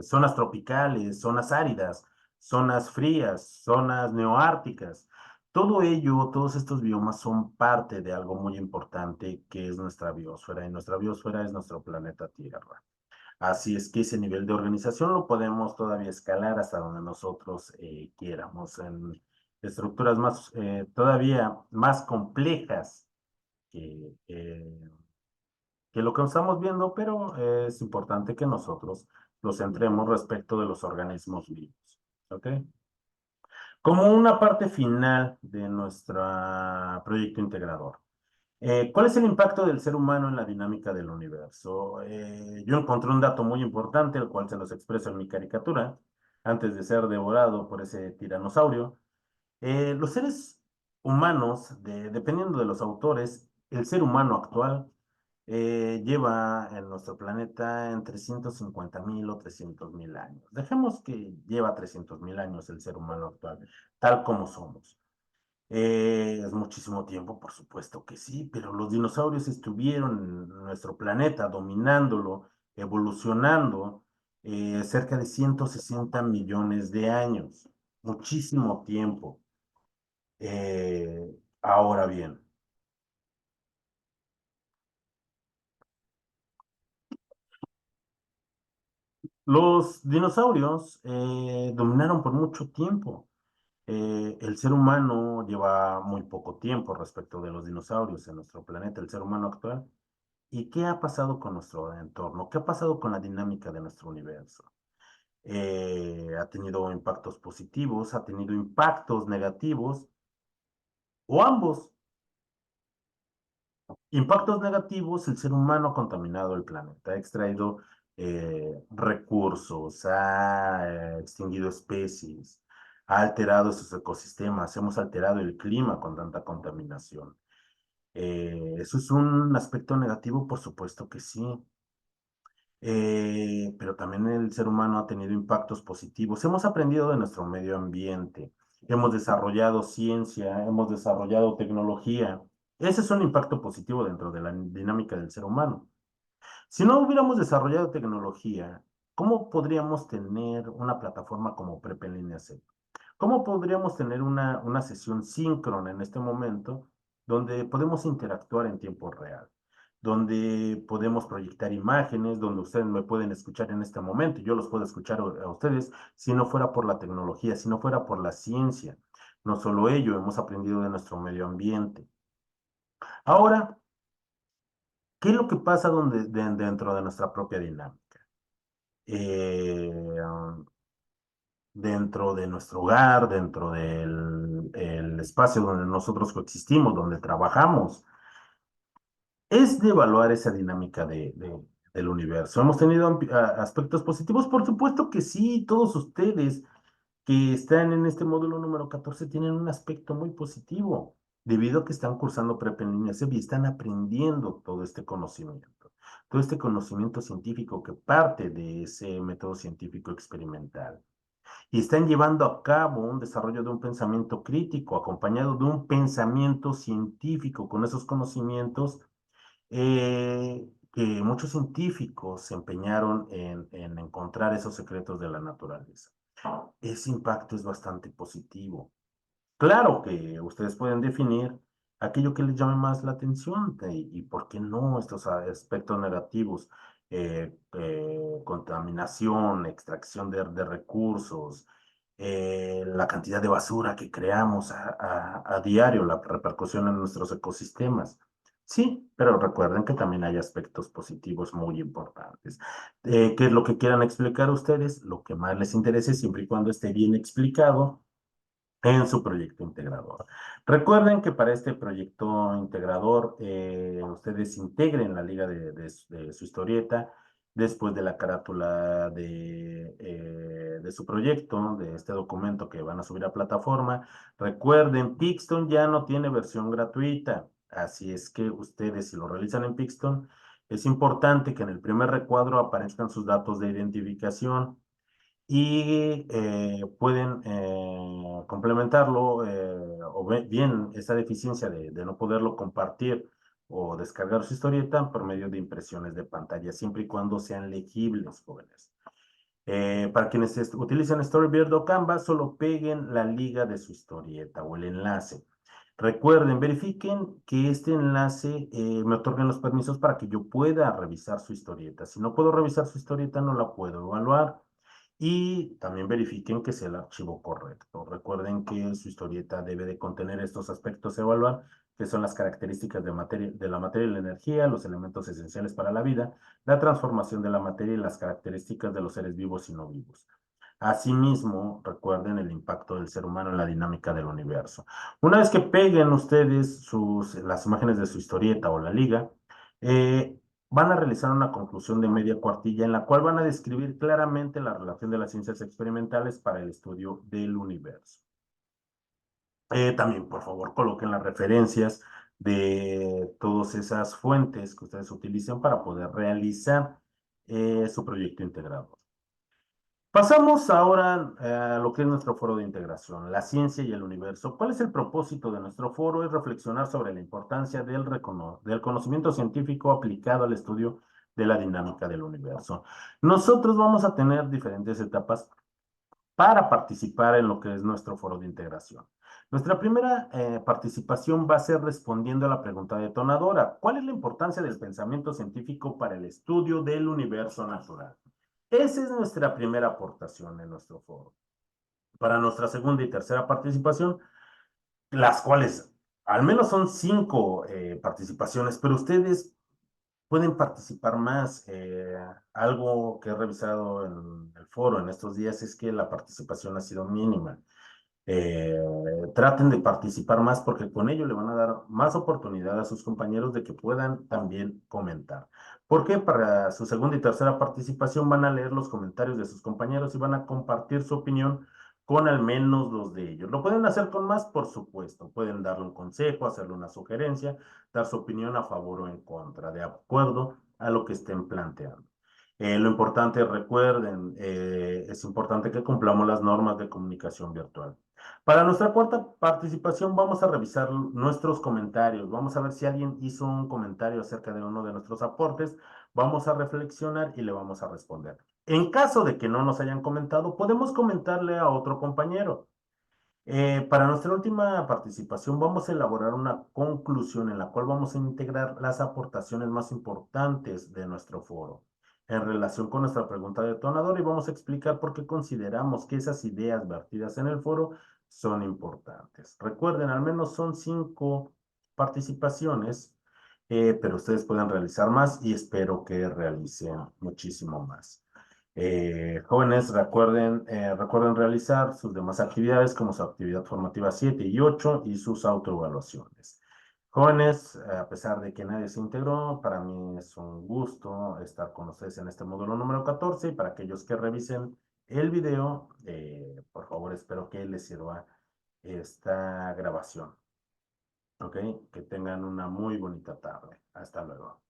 zonas tropicales, zonas áridas, zonas frías, zonas neoárticas. Todo ello, todos estos biomas son parte de algo muy importante que es nuestra biosfera, y nuestra biosfera es nuestro planeta Tierra. Así es que ese nivel de organización lo podemos todavía escalar hasta donde nosotros quieramos, en estructuras más, todavía más complejas que lo que estamos viendo, pero es importante que nosotros los centremos respecto de los organismos vivos. ¿Ok? Como una parte final de nuestro proyecto integrador. ¿Cuál es el impacto del ser humano en la dinámica del universo? Yo encontré un dato muy importante, el cual se los expreso en mi caricatura, antes de ser devorado por ese tiranosaurio. Los seres humanos, dependiendo de los autores, el ser humano actual lleva en nuestro planeta entre 150.000 o 300.000 años. Dejemos que lleva 300.000 años el ser humano actual, tal como somos. Es muchísimo tiempo, por supuesto que sí, pero los dinosaurios estuvieron en nuestro planeta dominándolo, evolucionando cerca de 160 millones de años. Muchísimo tiempo. Ahora bien, los dinosaurios dominaron por mucho tiempo. El ser humano lleva muy poco tiempo respecto de los dinosaurios en nuestro planeta, el ser humano actual. ¿Y qué ha pasado con nuestro entorno? ¿Qué ha pasado con la dinámica de nuestro universo? Ha tenido impactos positivos, ha tenido impactos negativos, o ambos. Impactos negativos, el ser humano ha contaminado el planeta, ha extraído recursos, ha extinguido especies, ha alterado sus ecosistemas, hemos alterado el clima con tanta contaminación. ¿Eso es un aspecto negativo? Por supuesto que sí. Pero también el ser humano ha tenido impactos positivos. Hemos aprendido de nuestro medio ambiente, hemos desarrollado ciencia, hemos desarrollado tecnología. Ese es un impacto positivo dentro de la dinámica del ser humano. Si no hubiéramos desarrollado tecnología, ¿cómo podríamos tener una plataforma como Prep en línea C? ¿Cómo podríamos tener una sesión síncrona en este momento donde podemos interactuar en tiempo real? Donde podemos proyectar imágenes, donde ustedes me pueden escuchar en este momento, y yo los puedo escuchar a ustedes, si no fuera por la tecnología, si no fuera por la ciencia. No solo ello, hemos aprendido de nuestro medio ambiente. Ahora, ¿qué es lo que pasa dentro de nuestra propia dinámica? Um, Dentro de nuestro hogar, dentro del el espacio donde nosotros coexistimos, donde trabajamos, es de evaluar esa dinámica del universo. ¿Hemos tenido aspectos positivos? Por supuesto que sí, todos ustedes que están en este módulo número 14 tienen un aspecto muy positivo, debido a que están cursando prepa en línea CEP y están aprendiendo todo este conocimiento científico que parte de ese método científico experimental. Y están llevando a cabo un desarrollo de un pensamiento crítico, acompañado de un pensamiento científico con esos conocimientos que muchos científicos se empeñaron en encontrar esos secretos de la naturaleza. Ese impacto es bastante positivo. Claro que ustedes pueden definir aquello que les llame más la atención y por qué no estos aspectos negativos. contaminación, extracción de recursos, la cantidad de basura que creamos a diario, la repercusión en nuestros ecosistemas. Sí, pero recuerden que también hay aspectos positivos muy importantes. ¿Qué es lo que quieran explicar ustedes? Lo que más les interese, siempre y cuando esté bien explicado en su proyecto integrador. Recuerden que para este proyecto integrador, ustedes integren la liga de su historieta después de la carátula de su proyecto, de este documento que van a subir a plataforma. Recuerden, Pixton ya no tiene versión gratuita, así es que ustedes, si lo realizan en Pixton, es importante que en el primer recuadro aparezcan sus datos de identificación y pueden complementarlo o bien esa deficiencia de no poderlo compartir o descargar su historieta por medio de impresiones de pantalla, siempre y cuando sean legibles, jóvenes. Para quienes utilicen Storyboard o Canva, solo peguen la liga de su historieta o el enlace. Recuerden, verifiquen que este enlace me otorguen los permisos para que yo pueda revisar su historieta. Si no puedo revisar su historieta, no la puedo evaluar. Y también verifiquen que sea el archivo correcto. Recuerden que su historieta debe de contener estos aspectos a evaluar, que son las características de la materia y la energía, los elementos esenciales para la vida, la transformación de la materia y las características de los seres vivos y no vivos. Asimismo, recuerden el impacto del ser humano en la dinámica del universo. Una vez que peguen ustedes las imágenes de su historieta o la liga, eh, van a realizar una conclusión de media cuartilla en la cual van a describir claramente la relación de las ciencias experimentales para el estudio del universo. También, por favor, coloquen las referencias de todas esas fuentes que ustedes utilicen para poder realizar su proyecto integrado. Pasamos ahora a lo que es nuestro foro de integración, la ciencia y el universo. ¿Cuál es el propósito de nuestro foro? Es reflexionar sobre la importancia del conocimiento científico aplicado al estudio de la dinámica del universo. Nosotros vamos a tener diferentes etapas para participar en lo que es nuestro foro de integración. Nuestra primera participación va a ser respondiendo a la pregunta detonadora. ¿Cuál es la importancia del pensamiento científico para el estudio del universo natural? Esa es nuestra primera aportación en nuestro foro. Para nuestra segunda y tercera participación, las cuales al menos son 5 participaciones, pero ustedes pueden participar más. Algo que he revisado en el foro en estos días es que la participación ha sido mínima. Eh, Traten de participar más porque con ello le van a dar más oportunidad a sus compañeros de que puedan también comentar. Porque para su segunda y tercera participación van a leer los comentarios de sus compañeros y van a compartir su opinión con al menos 2 de ellos. Lo pueden hacer con más, por supuesto. Pueden darle un consejo, hacerle una sugerencia, dar su opinión a favor o en contra, de acuerdo a lo que estén planteando. Lo importante, recuerden, es importante que cumplamos las normas de comunicación virtual. Para nuestra cuarta participación vamos a revisar nuestros comentarios. Vamos a ver si alguien hizo un comentario acerca de uno de nuestros aportes. Vamos a reflexionar y le vamos a responder. En caso de que no nos hayan comentado, podemos comentarle a otro compañero. Para nuestra última participación vamos a elaborar una conclusión en la cual vamos a integrar las aportaciones más importantes de nuestro foro en relación con nuestra pregunta detonadora y vamos a explicar por qué consideramos que esas ideas vertidas en el foro son importantes. Recuerden, al menos son 5 participaciones, pero ustedes pueden realizar más y espero que realicen muchísimo más. Jóvenes, recuerden realizar sus demás actividades como su actividad formativa 7 y 8 y sus autoevaluaciones. Jóvenes, a pesar de que nadie se integró, para mí es un gusto estar con ustedes en este módulo número 14 y para aquellos que revisen el video, por favor, espero que les sirva esta grabación. ¿Ok? Que tengan una muy bonita tarde. Hasta luego.